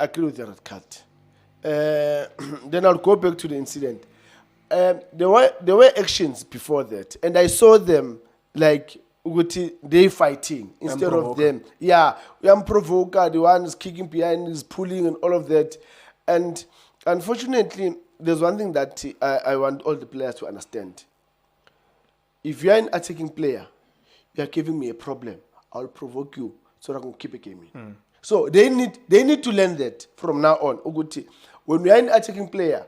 agree with the red card. Then I'll go back to the incident. There were actions before that, and I saw them like they fighting instead of them. Yeah, provoker, the one is kicking behind, is pulling, and all of that. And unfortunately, there's one thing that I want all the players to understand. If you're an attacking player, you're giving me a problem. I'll provoke you so that I can keep a game. So they need to learn that from now on. Uguti, when we are an attacking player,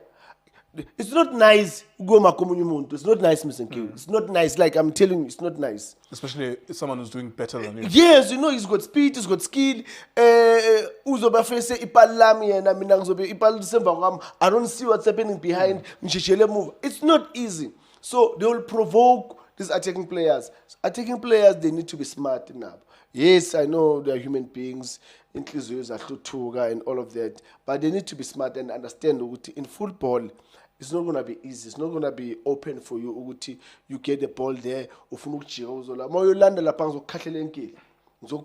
it's not nice. It's not nice, Mr. Q. It's not nice. Like I'm telling you, it's not nice. Especially if someone who's doing better than you. Yes, you know, he's got speed, he's got skill. I don't see what's happening behind. It's not easy. So they will provoke these attacking players. Attacking players, they need to be smart enough. Yes, I know they are human beings, and all of that, but they need to be smart and understand that in football, it's not going to be easy. It's not going to be open for you. You get the ball there,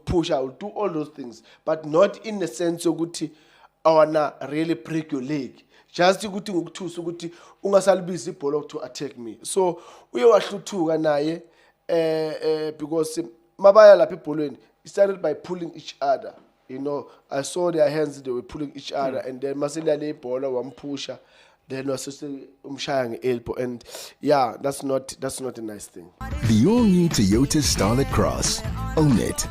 push out, do all those things, but not in the sense of I wanna really break your leg. Just ungasalibisa ibhola to attack me. So uyewahlutuka naye because mabaya lapha ebholweni started by pulling each other. You know, I saw their hands, they were pulling each other, and then maselale ibhola wampusha, then was umshaya elbow, and yeah, that's not a nice thing. The all-new Toyota Starlet Cross. Own it.